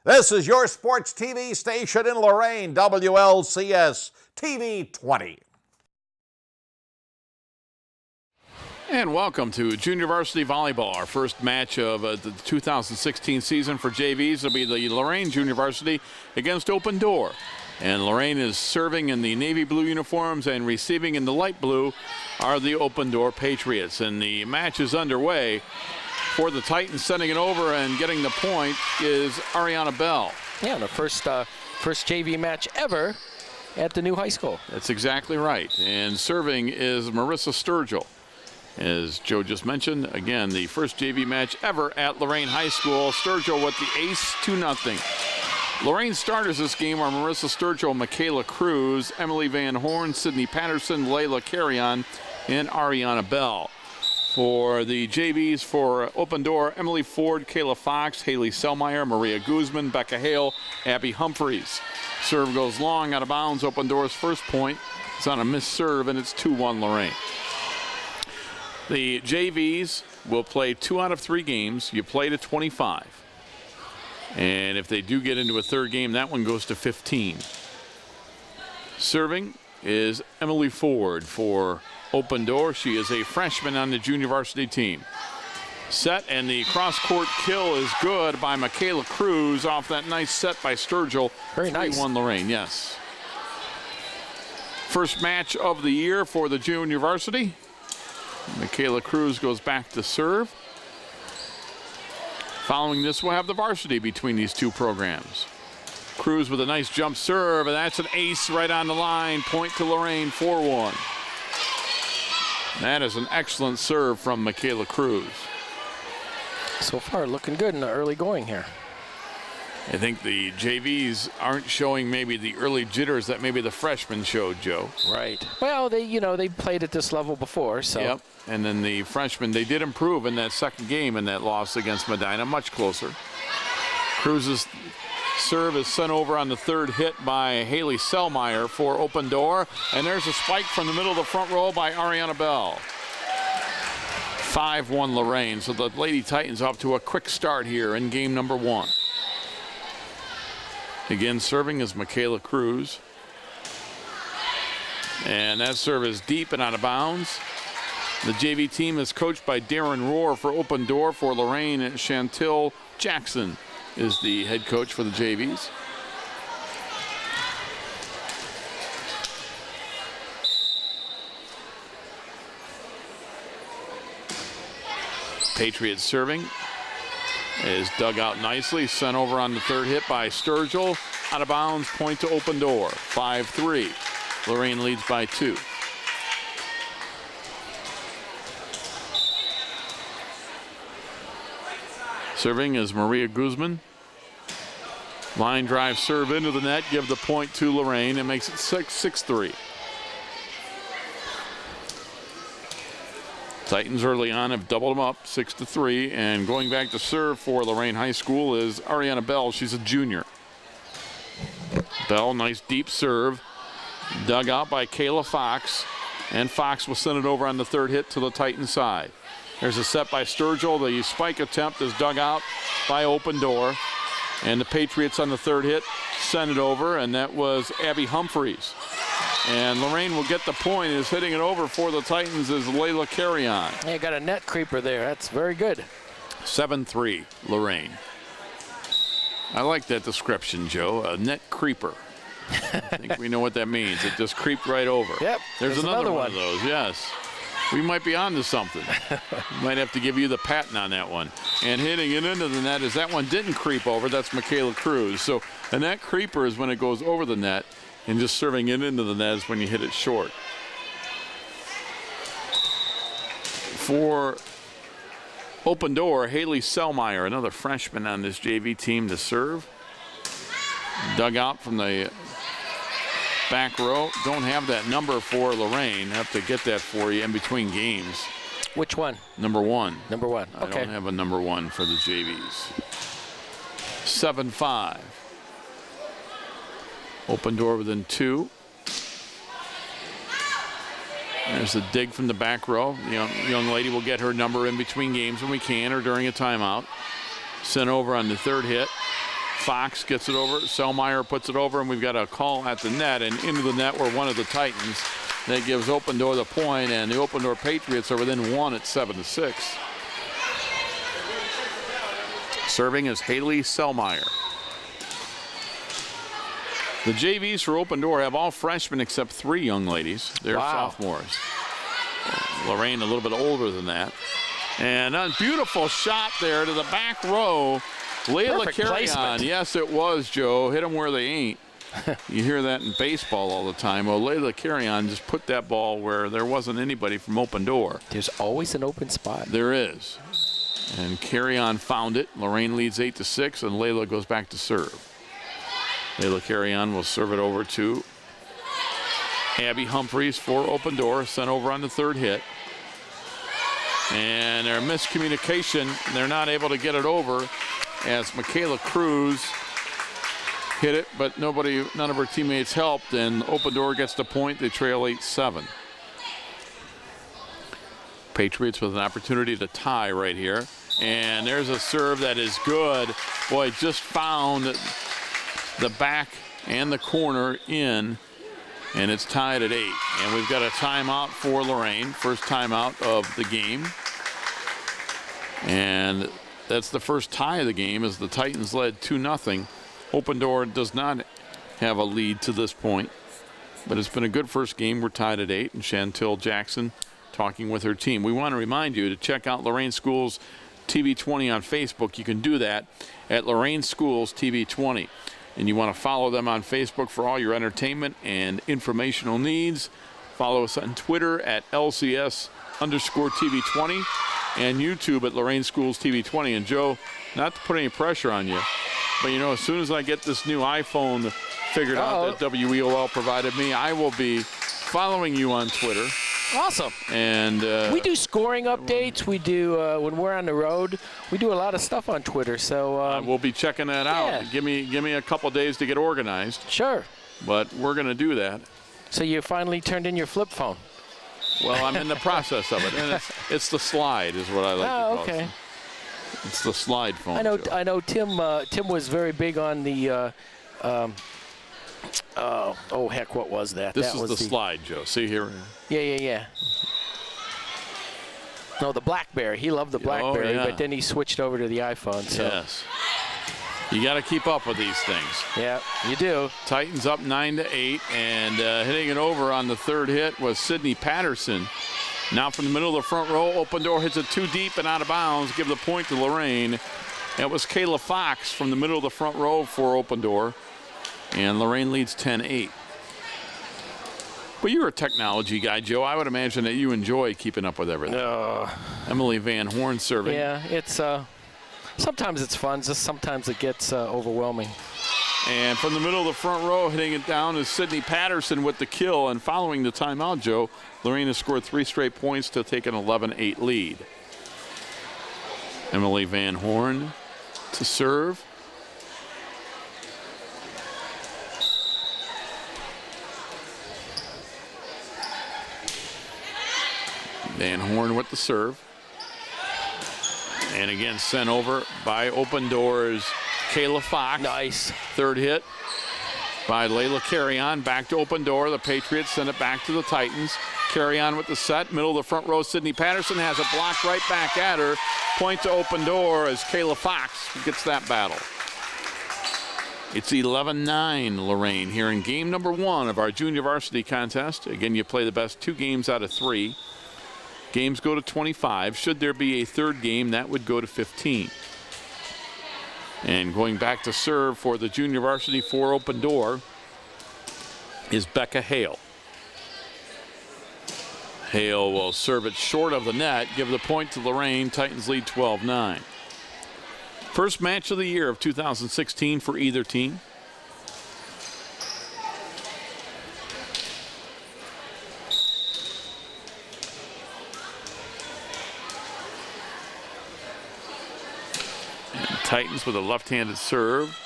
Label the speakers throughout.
Speaker 1: This is your sports TV station in Lorain, WLCS TV 20.
Speaker 2: And welcome to Junior Varsity Volleyball, our first match of the 2016 season for JVs. It'll be the Lorain Junior Varsity against Open Door. And Lorain is serving in the navy blue uniforms, and receiving in the light blue are the Open Door Patriots. And the match is underway. For the Titans, sending it over and getting the point is Ariana Bell.
Speaker 3: Yeah, the first JV match ever at the new high school.
Speaker 2: That's exactly right. And serving is Marissa Sturgill. As Joe just mentioned, again, the first JV match ever at Lorain High School. Sturgill with the ace, 2-0. Lorain starters this game are Marissa Sturgill, Michaela Cruz, Emily Van Horn, Sydney Patterson, Layla Carrion, and Ariana Bell. For the JVs for Open Door, Emily Ford, Kayla Fox, Haley Selmeyer, Maria Guzman, Becca Hale, Abby Humphreys. Serve goes long, out of bounds. Open Door's first point. It's on a missed serve, and it's 2-1 Lorain. The JVs will play 2 out of 3 games. You play to 25. And if they do get into a third game, that one goes to 15. Serving is Emily Ford for Open Door. She is a freshman on the junior varsity team. Set, and the cross-court kill is good by Michaela Cruz off that nice set by Sturgill.
Speaker 3: Very nice.
Speaker 2: 3-1 Lorain, yes. First match of the year for the junior varsity. Michaela Cruz goes back to serve. Following this, we'll have the varsity between these two programs. Cruz with a nice jump serve, and that's an ace right on the line. Point to Lorain, 4-1. That is an excellent serve from Michaela Cruz.
Speaker 3: So far, looking good in the early going here.
Speaker 2: I think the JVs aren't showing maybe the early jitters that maybe the freshmen showed, Joe.
Speaker 3: Right. Well, they played at this level before, so.
Speaker 2: Yep. And then the freshmen, they did improve in that second game in that loss against Medina, much closer. Cruz's serve is sent over on the third hit by Haley Selmeyer for Open Door. And there's a spike from the middle of the front row by Ariana Bell. 5-1 Lorain. So the Lady Titans off to a quick start here in game number 1. Again, serving is Michaela Cruz. And that serve is deep and out of bounds. The JV team is coached by Darren Rohr for Open Door. For Lorain, Chantil Jackson is the head coach for the JVs. Patriots serving is dug out nicely, sent over on the third hit by Sturgill. Out of bounds, point to Open Door, 5-3. Lorain leads by 2. Serving is Maria Guzman. Line drive serve into the net, give the point to Lorain, and makes it 6-3. Titans early on have doubled them up, 6-3, and going back to serve for Lorain High School is Ariana Bell. She's a junior. Bell, nice deep serve, dug out by Kayla Fox, and Fox will send it over on the third hit to the Titan side. There's a set by Sturgill. The spike attempt is dug out by Open Door, and the Patriots on the third hit send it over, and that was Abby Humphreys. And Lorain will get the point. Is hitting it over for the Titans is Layla Carrion.
Speaker 3: Yeah, got a net creeper there. That's very good.
Speaker 2: 7-3, Lorain. I like that description, Joe. A net creeper. I think we know what that means. It just creeped right over.
Speaker 3: Yep.
Speaker 2: There's another one of those, yes. We might be on to something. Might have to give you the patent on that one. And hitting it into the net, as that one didn't creep over, that's Michaela Cruz. So a net creeper is when it goes over the net, and just serving it into the net is when you hit it short. For Open Door, Haley Selmeyer, another freshman on this JV team to serve. Dug out from the back row. Don't have that number for Lorain. Have to get that for you in between games.
Speaker 3: Which one?
Speaker 2: Number 1.
Speaker 3: Number 1. Okay.
Speaker 2: I don't have a number 1 for the JVs. 7-5. Open Door within 2. There's a dig from the back row. The young lady will get her number in between games when we can or during a timeout. Sent over on the third hit. Fox gets it over. Selmeyer puts it over, and we've got a call at the net, and into the net were one of the Titans. That gives Open Door the point, and the Open Door Patriots are within 1 at 7-6. Serving is Haley Selmeyer. The JVs for Open Door have all freshmen except 3 young ladies. They're sophomores. Lorain a little bit older than that. And a beautiful shot there to the back row. Layla Carrion. Yes, it was, Joe. Hit them where they ain't. You hear that in baseball all the time. Well, Layla Carrion just put that ball where there wasn't anybody from Open Door.
Speaker 3: There's always an open spot.
Speaker 2: There is. And Carrion found it. Lorain leads 8-6, and Layla goes back to serve. Layla Carrion will serve it over to Abby Humphreys for Open Door, sent over on the 3rd hit. And their miscommunication, they're not able to get it over as Michaela Cruz hit it, but none of her teammates helped, and Open Door gets the point. They trail 8-7. Patriots with an opportunity to tie right here. And there's a serve that is good. Boy, just found the back and the corner in, and it's tied at 8. And we've got a timeout for Lorain, first timeout of the game. And that's the first tie of the game as the Titans led 2-0. Open Door does not have a lead to this point, but it's been a good first game. We're tied at 8, and Chantel Jackson talking with her team. We want to remind you to check out Lorain Schools TV 20 on Facebook. You can do that at Lorain Schools TV 20. And you want to follow them on Facebook for all your entertainment and informational needs. Follow us on Twitter at LCS_TV20 and YouTube at Lorain Schools TV 20. And Joe, not to put any pressure on you, but you know, as soon as I get this new iPhone figured out that WEOL provided me, I will be following you on Twitter.
Speaker 3: Awesome.
Speaker 2: And
Speaker 3: we do scoring updates. We do when we're on the road. We do a lot of stuff on Twitter. So
Speaker 2: we'll be checking that out. Give me a couple days to get organized.
Speaker 3: Sure.
Speaker 2: But we're going to do that.
Speaker 3: So you finally turned in your flip phone.
Speaker 2: Well, I'm in the process of it, and it's the slide is what I like to call
Speaker 3: okay.
Speaker 2: it. It's the slide phone.
Speaker 3: I know. Tim was very big on the. Oh heck, what was that?
Speaker 2: This is the slide, Joe. See here.
Speaker 3: Yeah. No, the BlackBerry. He loved the BlackBerry, but then he switched over to the iPhone. So.
Speaker 2: Yes. You got to keep up with these things.
Speaker 3: Yeah, you do.
Speaker 2: Titans up 9-8, and hitting it over on the 3rd hit was Sydney Patterson. Now from the middle of the front row, Open Door hits it too deep and out of bounds. Give the point to Lorain. That was Kayla Fox from the middle of the front row for Open Door. And Lorain leads 10-8. Well, you're a technology guy, Joe. I would imagine that you enjoy keeping up with everything. Emily Van Horn serving.
Speaker 3: Yeah, it's sometimes it's fun. Just sometimes it gets overwhelming.
Speaker 2: And from the middle of the front row, hitting it down is Sydney Patterson with the kill. And following the timeout, Joe, Lorain has scored 3 straight points to take an 11-8 lead. Emily Van Horn to serve. Van Horn with the serve. And again, sent over by Open Doors' Kayla Fox.
Speaker 3: Nice.
Speaker 2: 3rd hit by Layla Carrion. Back to Open Door. The Patriots send it back to the Titans. Carrion with the set. Middle of the front row, Sydney Patterson has it blocked right back at her. Point to Open Door as Kayla Fox gets that battle. It's 11-9 Lorain here in game number 1 of our junior varsity contest. Again, you play the best 2 games out of 3. Games go to 25. Should there be a 3rd game, that would go to 15. And going back to serve for the junior varsity for Open Door is Becca Hale. Hale will serve it short of the net, give the point to Lorain. Titans lead 12-9. First match of the year of 2016 for either team. Titans with a left-handed serve.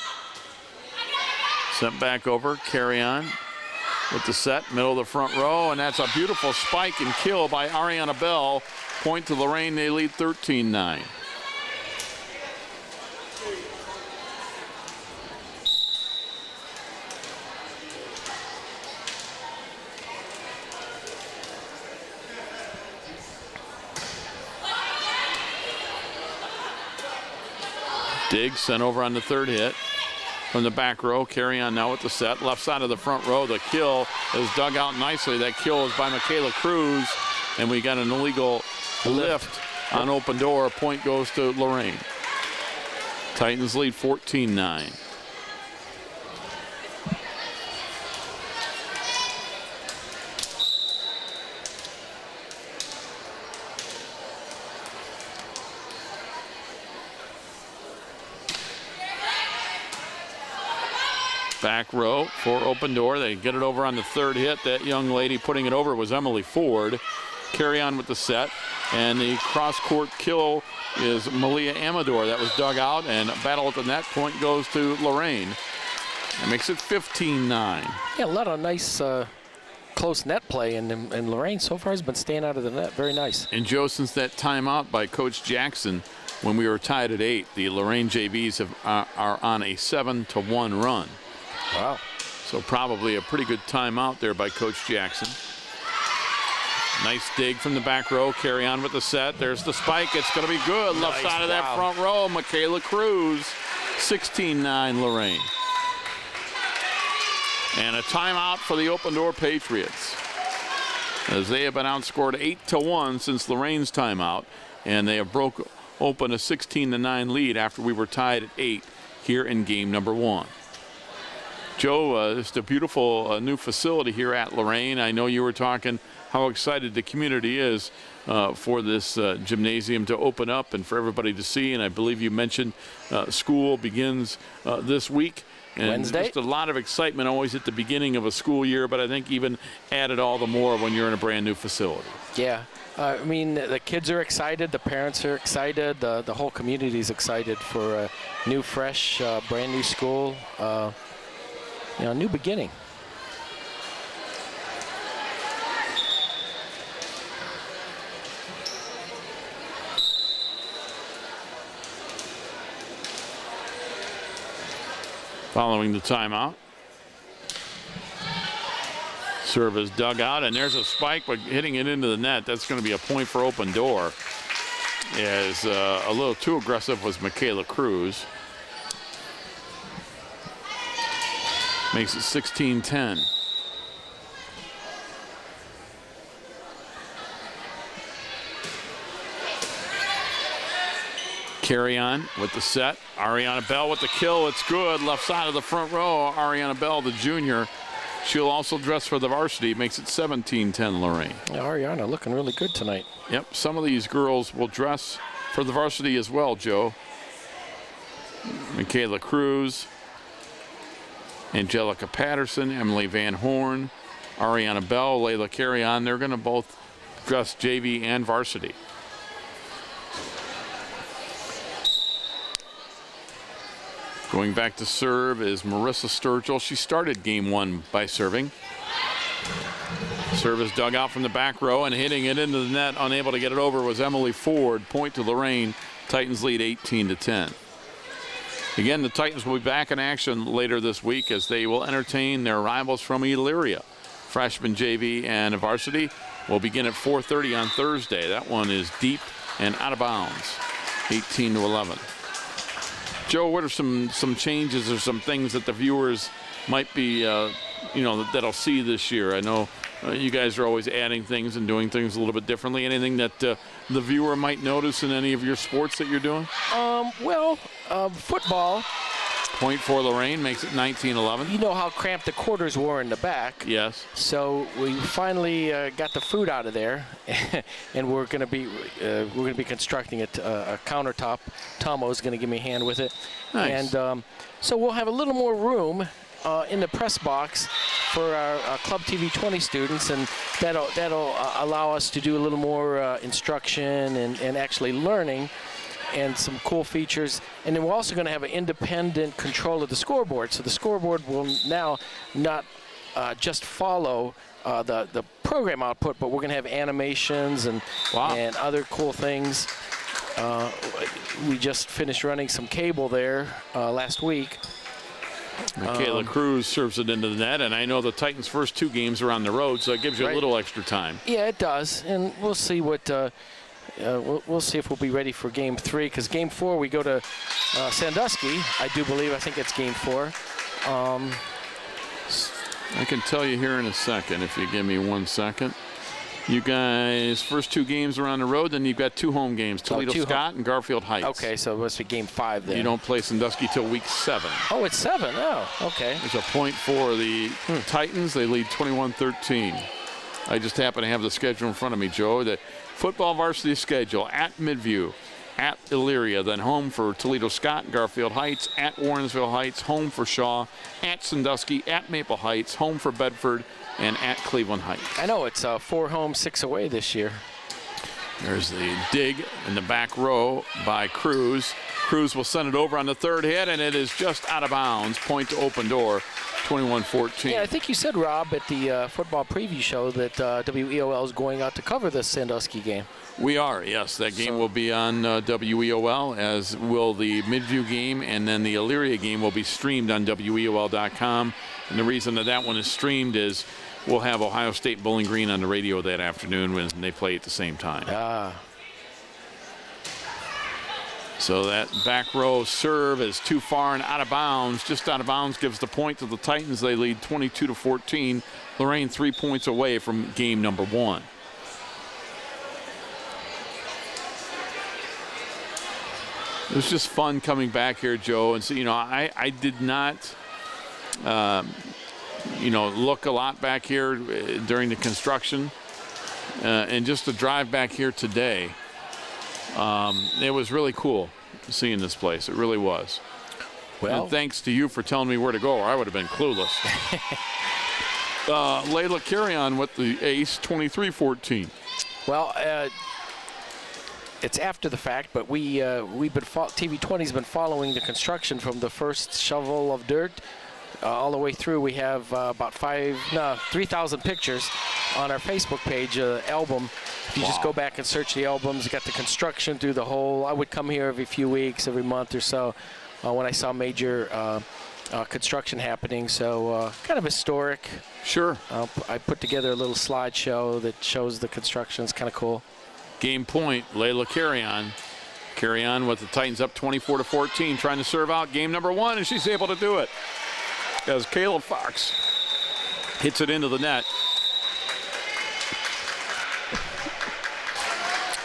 Speaker 2: Sent back over, Carrion with the set, middle of the front row, and that's a beautiful spike and kill by Ariana Bell. Point to Lorain, they lead 13-9. Diggs sent over on the third hit from the back row. Carry on now with the set. Left side of the front row. The kill is dug out nicely. That kill is by Michaela Cruz. And we got an illegal lift on open door. Point goes to Lorain. Titans lead 14-9. Back row for open door. They get it over on the third hit. That young lady putting it over was Emily Ford. Carry on with the set. And the cross-court kill is Malia Amador. That was dug out, and a battle at the net. Point goes to Lorain. That makes it 15-9.
Speaker 3: Yeah, a lot of nice close net play, and Lorain so far has been staying out of the net. Very nice.
Speaker 2: And Joe, since that timeout by Coach Jackson, when we were tied at 8, the Lorain JVs are on a 7-1 run.
Speaker 3: Wow.
Speaker 2: So probably a pretty good timeout there by Coach Jackson. Nice dig from the back row. Carry on with the set. There's the spike. It's going to be good. Left side of that front row. Michaela Cruz. 16-9 Lorain. And a timeout for the open door Patriots, as they have been outscored 8-1 since Lorain's timeout, and they have broke open a 16-9 lead after we were tied at 8 here in game number 1. Joe, just a beautiful new facility here at Lorain. I know you were talking how excited the community is for this gymnasium to open up and for everybody to see. And I believe you mentioned school begins this week. And
Speaker 3: Wednesday.
Speaker 2: Just a lot of excitement always at the beginning of a school year, but I think even added all the more when you're in a brand new facility.
Speaker 3: Yeah. I mean, the kids are excited, the parents are excited, the whole community is excited for a new, fresh, brand new school. New beginning.
Speaker 2: Following the timeout. Serve is dug out, and there's a spike, but hitting it into the net. That's going to be a point for open door. As a little too aggressive was Michaela Cruz. Makes it 16-10. Carry on with the set. Ariana Bell with the kill. It's good. Left side of the front row. Ariana Bell, the junior. She'll also dress for the varsity. Makes it 17-10 Lorain.
Speaker 3: Yeah, Ariana looking really good tonight.
Speaker 2: Yep, some of these girls will dress for the varsity as well, Joe. Michaela Cruz, Angelica Patterson, Emily Van Horn, Ariana Bell, Layla Carry-On. They're going to both dress JV and varsity. Going back to serve is Marissa Sturgill. She started game 1 by serving. Serve is dug out from the back row, and hitting it into the net, unable to get it over, was Emily Ford. Point to Lorain. Titans lead 18-10. Again, the Titans will be back in action later this week as they will entertain their rivals from Elyria. Freshman JV and varsity will begin at 4:30 on Thursday. That one is deep and out of bounds, 18-11. Joe, what are some changes or some things that the viewers might be, that'll see this year? I know you guys are always adding things and doing things a little bit differently. Anything that the viewer might notice in any of your sports that you're doing?
Speaker 3: Football.
Speaker 2: Point for Lorain makes it 19-11.
Speaker 3: You know how cramped the quarters were in the back.
Speaker 2: Yes.
Speaker 3: So we finally got the food out of there, and we're going to be constructing a countertop. Tomo's going to give me a hand with it.
Speaker 2: Nice.
Speaker 3: And so we'll have a little more room in the press box for our Club TV 20 students, and that'll allow us to do a little more instruction and actually learning, and some cool features. And then we're also going to have an independent control of the scoreboard. So the scoreboard will now not just follow the program output, but we're going to have animations and other cool things. We just finished running some cable there last week.
Speaker 2: Michaela Cruz serves it into the net, and I know the Titans' first 2 games are on the road, so it gives you a little extra time.
Speaker 3: Yeah, it does, and we'll see what we'll see if we'll be ready for Game 3, because Game 4 we go to Sandusky. I do believe. I think it's Game 4.
Speaker 2: I can tell you here in a second if you give me 1 second. You guys, first 2 games are on the road, then you've got 2 home games, Toledo Scott and Garfield Heights.
Speaker 3: Okay, so it must be Game 5 then.
Speaker 2: You don't play Sandusky till week 7.
Speaker 3: Oh, it's 7. Oh, okay.
Speaker 2: There's a point for the Titans. They lead 21-13. I just happen to have the schedule in front of me, Joe. The football varsity schedule at Midview, at Elyria, then home for Toledo Scott, Garfield Heights, at Warrensville Heights, home for Shaw, at Sandusky, at Maple Heights, home for Bedford, and at Cleveland Heights.
Speaker 3: I know it's 4 home, 6 away this year.
Speaker 2: There's the dig in the back row by Cruz. Cruz will send it over on the 3rd hit, and it is just out of bounds. Point to Open Door, 21-14.
Speaker 3: Yeah, I think you said, Rob, at the football preview show that WEOL is going out to cover this Sandusky game.
Speaker 2: We are, yes. That game will be on WEOL, as will the Midview game, and then the Elyria game will be streamed on WEOL.com. And the reason that one is streamed is we'll have Ohio State Bowling Green on the radio that afternoon when they play at the same time. So that back row serve is too far and out of bounds. Just out of bounds gives the point to the Titans. They lead 22-14. Lorain 3 points away from game number 1. It was just fun coming back here, Joe. And so, I did not, look a lot back here during the construction. And just to drive back here today, it was really cool seeing this place. It really was. Well, and thanks to you for telling me where to go, or I would have been clueless. Layla Carrion with the ace, 23-14.
Speaker 3: Well, it's after the fact, but TV20's been following the construction from the first shovel of dirt all the way through. We have about 3,000 pictures on our Facebook page, album. If you just go back and search the albums, you got the construction through the whole. I would come here every few weeks, every month or so, when I saw major construction happening. So kind of historic.
Speaker 2: Sure.
Speaker 3: I put together a little slideshow that shows the construction. It's kind of cool.
Speaker 2: Game point, Layla Carrion. Carrion with the Titans up 24-14, trying to serve out game number 1, and she's able to do it as Caleb Fox hits it into the net.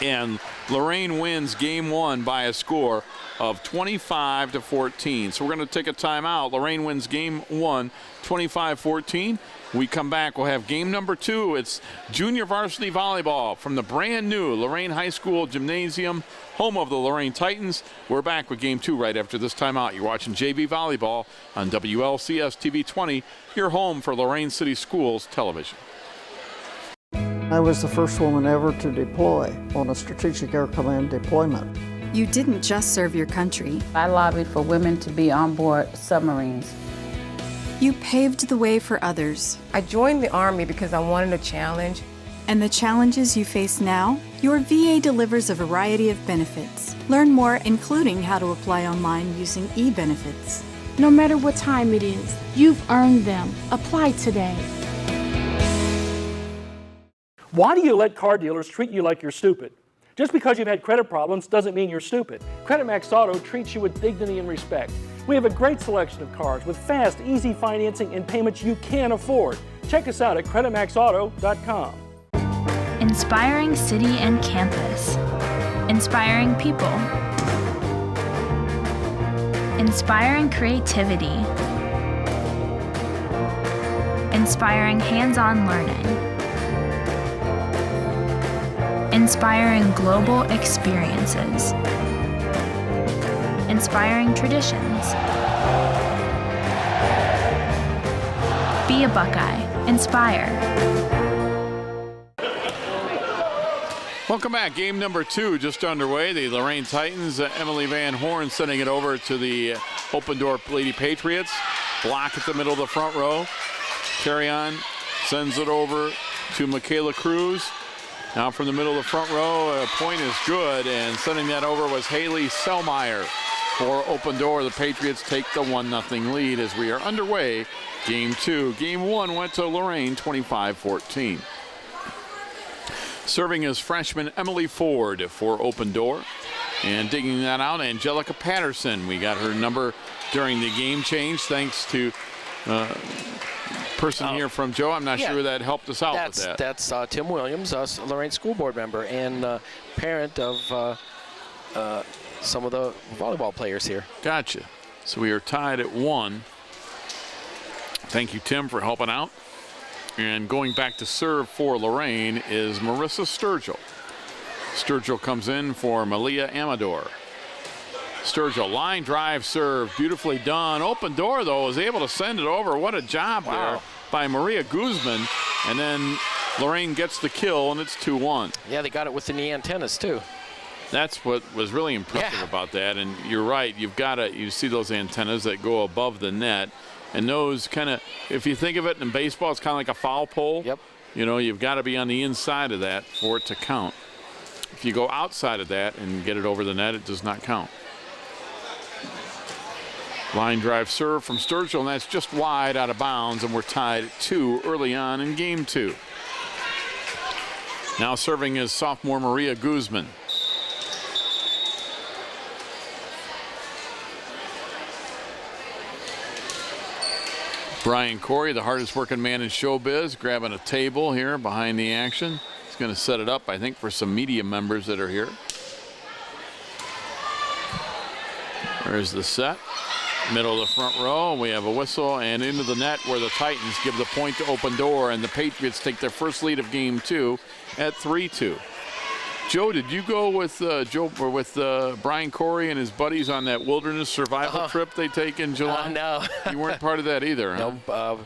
Speaker 2: And Lorain wins game 1 by a score of 25-14. So we're going to take a timeout. Lorain wins game 1, 25-14. We come back, we'll have game number 2. It's Junior Varsity Volleyball from the brand new Lorain High School Gymnasium, home of the Lorain Titans. We're back with game 2 right after this timeout. You're watching JV Volleyball on WLCS TV 20, your home for Lorain City Schools television.
Speaker 4: I was the first woman ever to deploy on a Strategic Air Command deployment.
Speaker 5: You didn't just serve your country.
Speaker 6: I lobbied for women to be on board submarines.
Speaker 5: You paved the way for others.
Speaker 7: I joined the Army because I wanted a challenge.
Speaker 5: And the challenges you face now? Your VA delivers a variety of benefits. Learn more, including how to apply online using e-benefits.
Speaker 8: No matter what time it is, you've earned them. Apply today.
Speaker 9: Why do you let car dealers treat you like you're stupid? Just because you've had credit problems doesn't mean you're stupid. Credit Max Auto treats you with dignity and respect. We have a great selection of cars with fast, easy financing and payments you can afford. Check us out at creditmaxauto.com.
Speaker 10: Inspiring city and campus. Inspiring people. Inspiring creativity. Inspiring hands-on learning. Inspiring global experiences. Inspiring traditions. Be a Buckeye. Inspire.
Speaker 2: Welcome back. Game number 2 just underway. The Lorain Titans, Emily Van Horn sending it over to the Open Door Lady Patriots. Block at the middle of the front row. Carrion sends it over to Michaela Cruz. Now from the middle of the front row, a point is good, and sending that over was Haley Selmeyer for Open Door. The Patriots take the 1-0 lead as we are underway. Game 2. Game 1 went to Lorain, 25-14. Serving is freshman Emily Ford for Open Door. And digging that out, Angelica Patterson. We got her number during the game change thanks to person here from Joe. I'm not sure that helped us out with that.
Speaker 3: That's Tim Williams, Lorain School Board member and parent of some of the volleyball players here.
Speaker 2: Gotcha. So we are tied at 1. Thank you, Tim, for helping out. And going back to serve for Lorain is Marissa Sturgill. Sturgill comes in for Malia Amador. Sturgill, line drive serve, beautifully done. Open Door, though, was able to send it over. What a job there by Maria Guzman. And then Lorain gets the kill, and it's 2-1.
Speaker 3: Yeah, they got it within the antennas, too.
Speaker 2: That's what was really impressive about that. And you're right, you see those antennas that go above the net. And those kind of, if you think of it in baseball, it's kind of like a foul pole.
Speaker 3: Yep.
Speaker 2: You know, you've got to be on the inside of that for it to count. If you go outside of that and get it over the net, it does not count. Line drive serve from Sturgill, and that's just wide out of bounds, and we're tied at 2 early on in game 2. Now serving is sophomore Maria Guzman. Brian Corey, the hardest working man in showbiz, grabbing a table here behind the action. He's going to set it up, I think, for some media members that are here. There's the set. Middle of the front row, and we have a whistle and into the net where the Titans give the point to Open Door, and the Patriots take their first lead of game 2 at 3-2. Joe, did you go with Brian Corey and his buddies on that wilderness survival trip they take in July?
Speaker 3: No.
Speaker 2: You weren't part of that either, huh?
Speaker 3: No,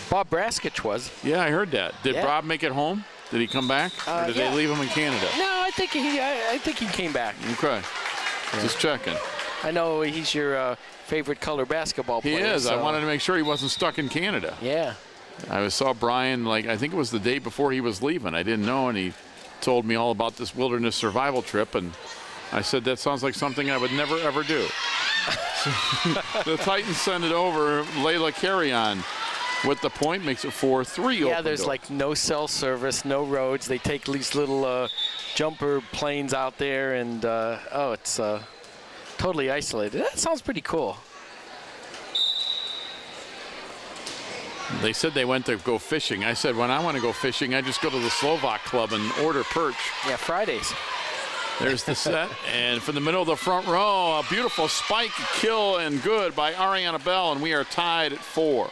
Speaker 3: Bob Braskich was.
Speaker 2: Yeah, I heard that. Did Bob make it home? Did he come back, or did they leave him in Canada?
Speaker 3: No, I think he came back.
Speaker 2: Okay, just checking.
Speaker 3: I know he's your favorite color basketball player.
Speaker 2: He is.
Speaker 3: So.
Speaker 2: I wanted to make sure he wasn't stuck in Canada.
Speaker 3: Yeah.
Speaker 2: I saw Brian, I think it was the day before he was leaving. I didn't know, and he told me all about this wilderness survival trip, and I said that sounds like something I would never ever do. The Titans send it over. Layla Carry-on with the point, makes it 4-3.
Speaker 3: Yeah, there's no cell service, no roads. They take these little jumper planes out there, and it's totally isolated. That sounds pretty cool.
Speaker 2: They said they went to go fishing. I said, when I want to go fishing, I just go to the Slovak Club and order perch.
Speaker 3: Yeah, Fridays.
Speaker 2: There's the set. And from the middle of the front row, a beautiful spike, kill, and good by Ariana Bell, and we are tied at 4.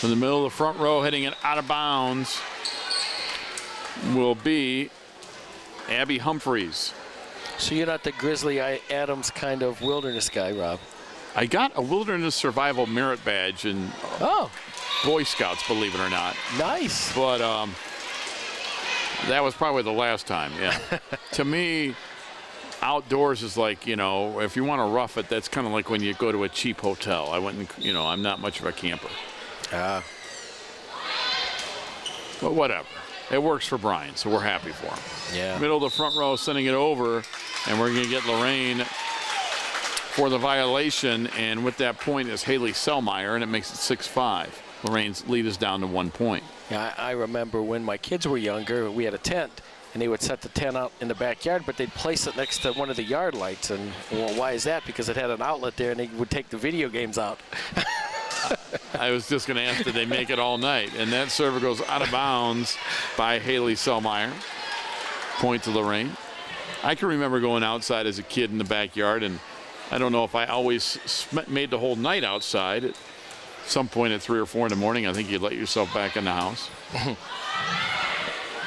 Speaker 2: From the middle of the front row, hitting it out of bounds, will be Abby Humphreys.
Speaker 3: So you're not the Grizzly Adams kind of wilderness guy, Rob?
Speaker 2: I got a wilderness survival merit badge in Boy Scouts, believe it or not.
Speaker 3: Nice.
Speaker 2: But that was probably the last time, yeah. To me, outdoors is like, if you want to rough it, that's kind of like when you go to a cheap hotel. I went and, I'm not much of a camper. But whatever. It works for Brian, so we're happy for him.
Speaker 3: Yeah.
Speaker 2: Middle of the front row, sending it over, and we're going to get Lorain for the violation. And with that point is Haley Selmeyer, and it makes it 6-5. Lorain's lead is down to 1 point.
Speaker 3: Yeah, I remember when my kids were younger, we had a tent, and they would set the tent out in the backyard, but they'd place it next to one of the yard lights. And why is that? Because it had an outlet there, and they would take the video games out.
Speaker 2: I was just going to ask, did they make it all night? And that server goes out of bounds by Haley Selmeyer. Point to Lorain. I can remember going outside as a kid in the backyard, and I don't know if I always made the whole night outside. At some point at 3 or 4 in the morning, I think you'd let yourself back in the house.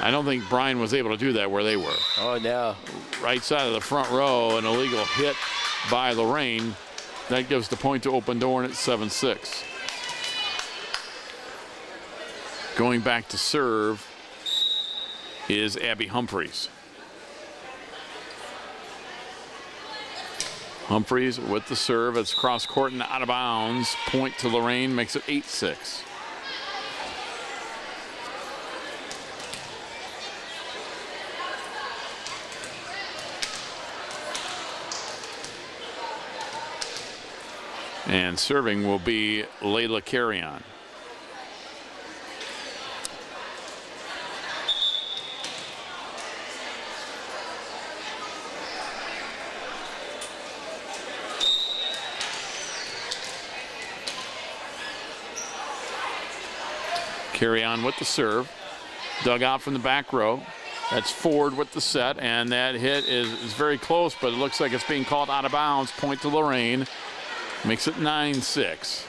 Speaker 2: I don't think Brian was able to do that where they were.
Speaker 3: Oh, no.
Speaker 2: Right side of the front row, an illegal hit by Lorain. That gives the point to Open Door, and it's 7-6. Going back to serve is Abby Humphreys. Humphreys with the serve. It's cross court and out of bounds. Point to Lorain, makes it 8-6. And serving will be Layla Carrion. Carrion with the serve. Dug out from the back row. That's Ford with the set, and that hit is very close, but it looks like it's being called out of bounds. Point to Lorain. Makes it 9-6.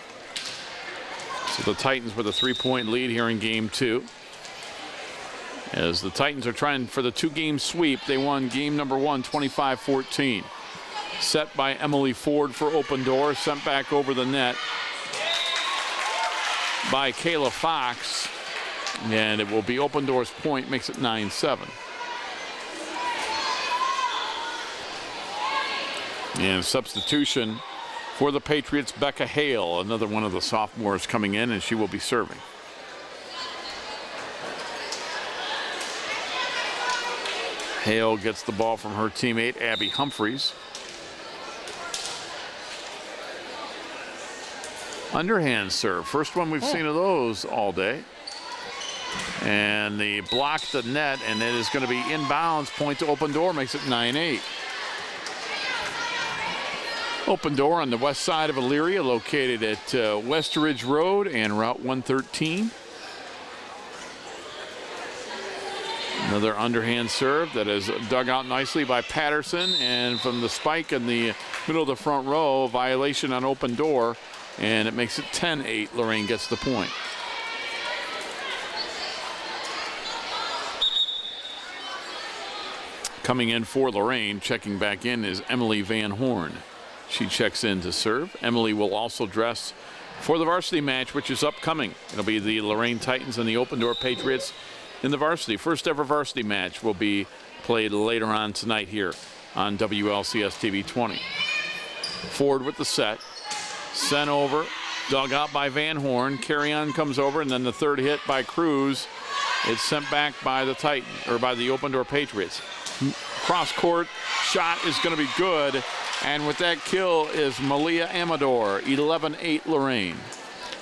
Speaker 2: So the Titans with a 3-point lead here in game 2. As the Titans are trying for the 2-game sweep, they won game number 1, 25-14. Set by Emily Ford for open door, sent back over the net by Kayla Fox. And it will be open door's point, makes it 9-7. And substitution for the Patriots, Becca Hale, another one of the sophomores coming in, and she will be serving. Hale gets the ball from her teammate, Abby Humphreys. Underhand serve, first one we've seen of those all day. And the block the net, and it is going to be inbounds. Point to open door, makes it 9-8. Open door on the west side of Elyria, located at West Ridge Road and Route 113. Another underhand serve that is dug out nicely by Patterson, and from the spike in the middle of the front row, violation on open door, and it makes it 10-8. Lorain gets the point. Coming in for Lorain, checking back in, is Emily Van Horn. She checks in to serve. Emily will also dress for the varsity match, which is upcoming. It'll be the Lorain Titans and the Open Door Patriots in the varsity. First ever varsity match will be played later on tonight here on WLCS TV 20. Ford with the set. Sent over, dug out by Van Horn. Carrion comes over, and then the third hit by Cruz. It's sent back by the Titan, or by the Open Door Patriots. Cross court shot is going to be good, and with that kill is Malia Amador. 11-8 Lorain.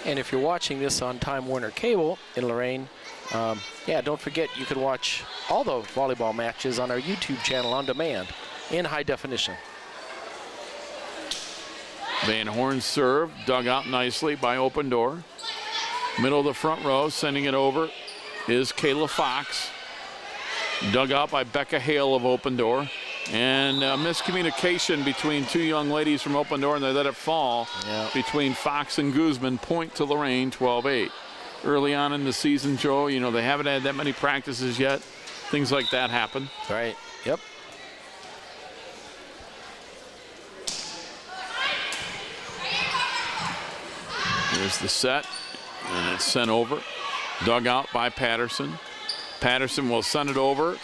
Speaker 3: And if you're watching this on Time Warner Cable in Lorain, yeah, don't forget you can watch all the volleyball matches on our YouTube channel on demand in high definition.
Speaker 2: Van Horn's serve dug out nicely by Open Door. Middle of the front row, sending it over is Kayla Fox. Dug out by Becca Hale of Open Door. And miscommunication between two young ladies from Open Door, and they let it fall between Fox and Guzman. Point to Lorain, 12-8. Early on in the season, Joe, you know, they haven't had that many practices yet. Things like that happen.
Speaker 3: Right, yep.
Speaker 2: Here's the set, and it's sent over. Dug out by Patterson. Patterson will send it over,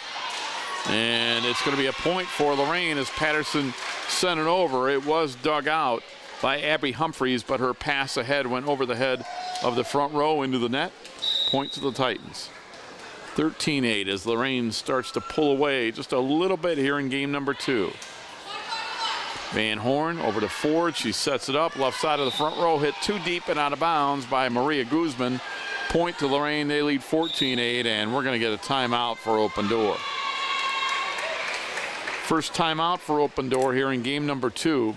Speaker 2: and it's going to be a point for Lorain as Patterson sent it over. It was dug out by Abby Humphreys, but her pass ahead went over the head of the front row into the net. Point to the Titans. 13-8 as Lorain starts to pull away just a little bit here in game number 2. Van Horn over to Ford. She sets it up. Left side of the front row, hit too deep and out of bounds by Maria Guzman. Point to Lorain. They lead 14-8, and we're going to get a timeout for Open Door. First timeout for Open Door here in game number 2.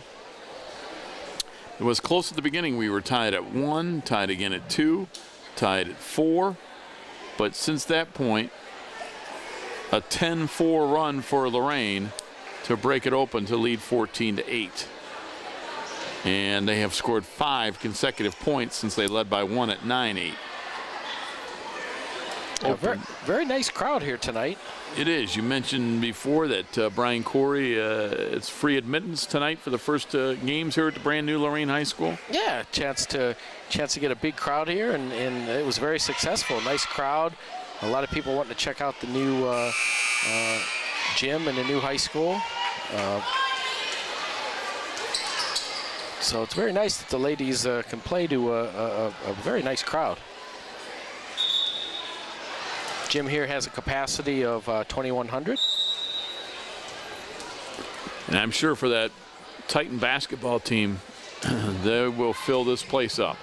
Speaker 2: It was close at the beginning. We were tied at 1, tied again at 2, tied at 4. But since that point, a 10-4 run for Lorain to break it open to lead 14-8. And they have scored 5 consecutive points since they led by 1 at 9-8.
Speaker 3: Very nice crowd here tonight.
Speaker 2: It is. You mentioned before that Brian Corey, it's free admittance tonight for the first games here at the brand new Lorain High School.
Speaker 3: Yeah, chance to get a big crowd here, and it was very successful. Nice crowd. A lot of people wanting to check out the new gym and the new high school. So it's very nice that the ladies can play to a very nice crowd. Gym here has a capacity of 2,100.
Speaker 2: And I'm sure for that Titan basketball team, they will fill this place up.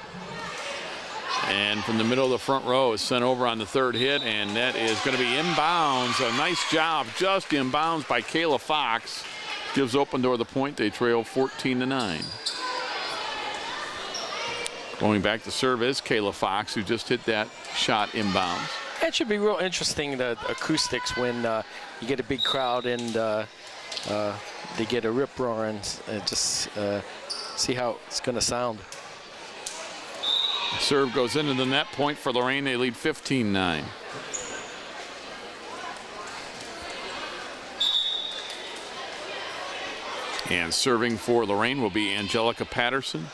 Speaker 2: And from the middle of the front row is sent over on the third hit, and that is going to be inbounds. A nice job, just inbounds by Kayla Fox. Gives Open Door the point. They trail 14-9. Going back to serve is Kayla Fox, who just hit that shot inbounds.
Speaker 3: That should be real interesting, the acoustics, when you get a big crowd and they get a rip roar, and just see how it's going to sound.
Speaker 2: Serve goes into the net point for Lorain. They lead 15-9. And serving for Lorain will be Angelica Patterson.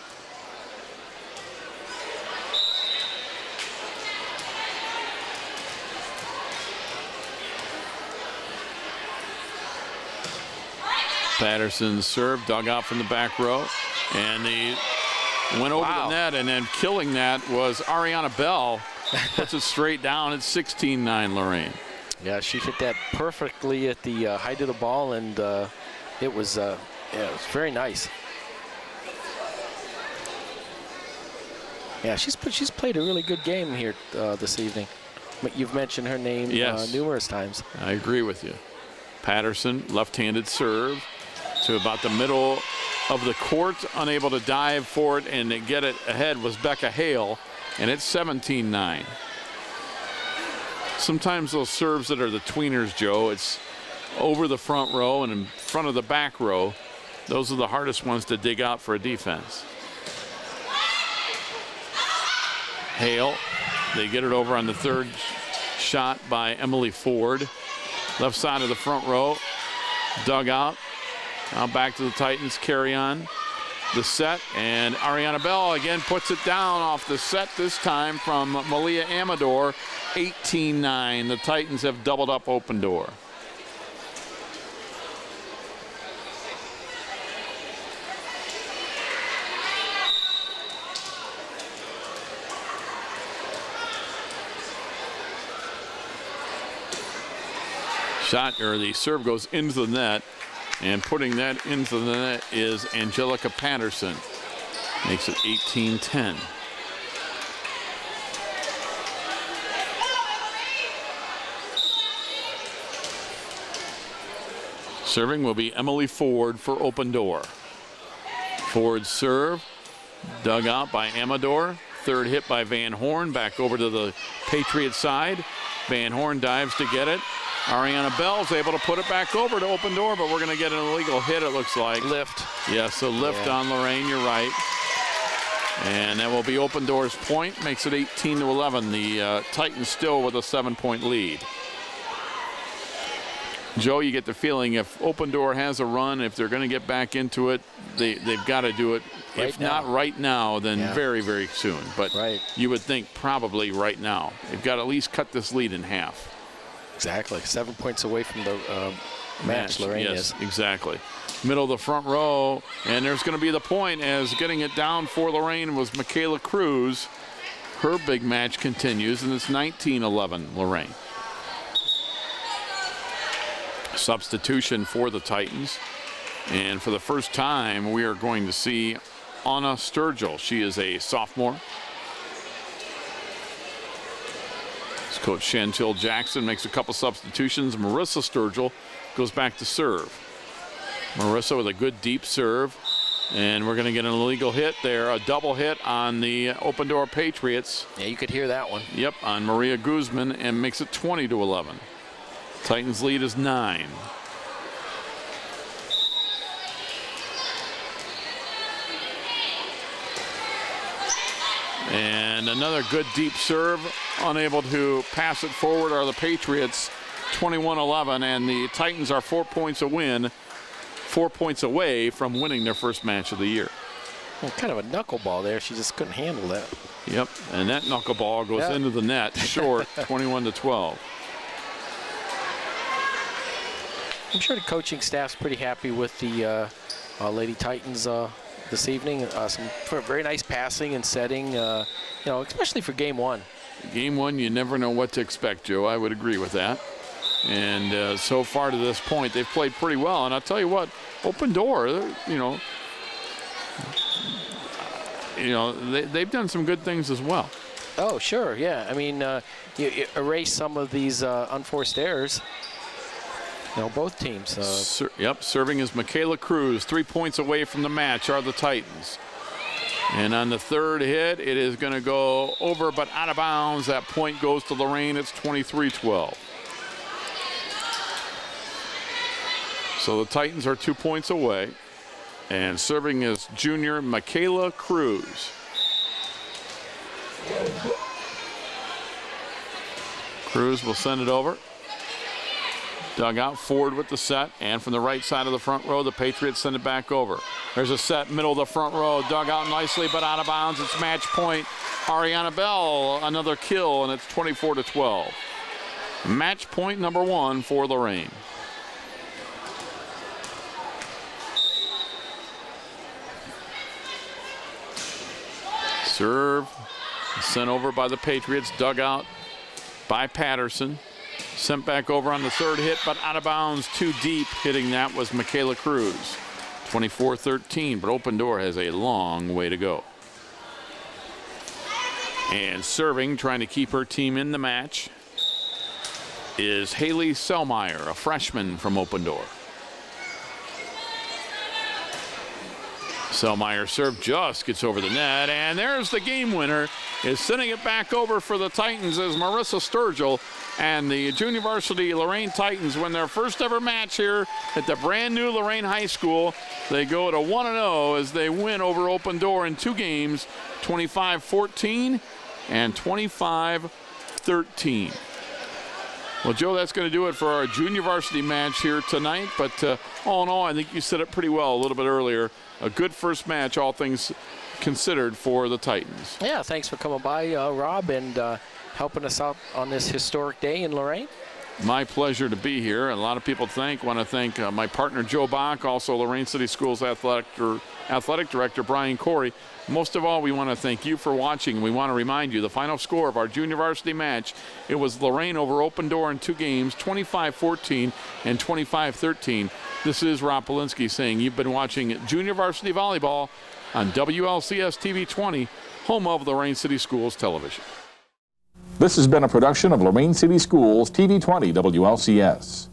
Speaker 2: Patterson's serve dug out from the back row, and the went over the net, and then killing that was Ariana Bell. Puts it straight down at 16-9 Lorain.
Speaker 3: Yeah, she hit that perfectly at the height of the ball, and it was very nice. Yeah, she's played a really good game here this evening. You've mentioned her name numerous times.
Speaker 2: I agree with you. Patterson, left-handed serve to about the middle of the court, unable to dive for it and get it ahead was Becca Hale, and it's 17-9. Sometimes those serves that are the tweeners, Joe, it's over the front row and in front of the back row. Those are the hardest ones to dig out for a defense. Hale, they get it over on the third shot by Emily Ford. Left side of the front row, dug out. Now back to the Titans, carry on the set, and Ariana Bell again puts it down off the set, this time from Malia Amador. 18-9. The Titans have doubled up Open Door. The serve goes into the net, and putting that into the net is Angelica Patterson. Makes it 18-10. Serving will be Emily Ford for Open Door. Ford's serve dug out by Amador. Third hit by Van Horn. Back over to the Patriot side. Van Horn dives to get it. Ariana Bell's able to put it back over to Open Door, but we're going to get an illegal hit, it looks like.
Speaker 3: Lift.
Speaker 2: Yes, a lift on Lorain, you're right. And that will be Open Door's point, makes it 18-11. The Titans still with a 7-point lead. Joe, you get the feeling if Open Door has a run, if they're going to get back into it, they've got to do it. If not right now, then very, very soon. But you would think probably right now. They've got to at least cut this lead in half.
Speaker 3: Exactly. 7 points away from the match, Lorain is.
Speaker 2: Exactly. Middle of the front row, and there's going to be the point, as getting it down for Lorain was Michaela Cruz. Her big match continues, and it's 19-11 Lorain. Substitution for the Titans, and for the first time we are going to see Anna Sturgill. She is a sophomore. Coach Chantil Jackson makes a couple substitutions. Marissa Sturgill goes back to serve. Marissa with a good deep serve, and we're going to get an illegal hit there, a double hit on the Open Door Patriots.
Speaker 3: Yeah, you could hear that one.
Speaker 2: Yep, on Maria Guzman, and makes it 20-11. Titans lead is 9. And another good deep serve. Unable to pass it forward are the Patriots. 21-11, and the Titans are 4 points away from winning their first match of the year.
Speaker 3: Well, kind of a knuckleball there. She just couldn't handle that.
Speaker 2: Yep, and that knuckleball goes into the net short, 21-12.
Speaker 3: I'm sure the coaching staff's pretty happy with the Lady Titans this evening. Some very nice passing and setting, especially for game one.
Speaker 2: Game one, you never know what to expect, Joe. I would agree with that. And so far to this point, they've played pretty well. And I'll tell you what, Open Door, you know, they've done some good things as well.
Speaker 3: Oh, sure, yeah. I mean, you erase some of these unforced errors. You know, both teams.
Speaker 2: Serving is Michaela Cruz. 3 points away from the match are the Titans. And on the third hit, it is going to go over but out of bounds. That point goes to Lorain. It's 23-12. So the Titans are 2 points away. And serving is junior Michaela Cruz. Cruz will send it over. Dug out forward with the set, and from the right side of the front row, the Patriots send it back over. There's a set, middle of the front row, dug out nicely, but out of bounds. It's match point. Ariana Bell, another kill, and it's 24-12. Match point number 1 for Lorain. Serve sent over by the Patriots, dug out by Patterson. Sent back over on the third hit, but out of bounds, too deep. Hitting that was Michaela Cruz. 24-13, but Open Door has a long way to go. And serving, trying to keep her team in the match, is Haley Selmeyer, a freshman from Open Door. Selmeyer serve just gets over the net, and there's the game winner. Is sending it back over for the Titans as Marissa Sturgill and the Junior Varsity Lorain Titans win their first ever match here at the brand new Lorain High School. They go to 1-0 as they win over Open Door in 2 games, 25-14 and 25-13. Well, Joe, that's going to do it for our junior varsity match here tonight. But all in all, I think you said it pretty well a little bit earlier. A good first match, all things considered, for the Titans.
Speaker 3: Yeah, thanks for coming by, Rob, and helping us out on this historic day in Lorain.
Speaker 2: My pleasure to be here. A lot of people want to thank my partner, Joe Bach, also Lorain City Schools Athletic Director, Brian Corey. Most of all, we want to thank you for watching. We want to remind you the final score of our junior varsity match, it was Lorain over Open Door in 2 games, 25-14 and 25-13. This is Rob Polinsky saying you've been watching Junior Varsity Volleyball on WLCS TV 20, home of Lorain City Schools Television.
Speaker 11: This has been a production of Lorain City Schools TV 20 WLCS.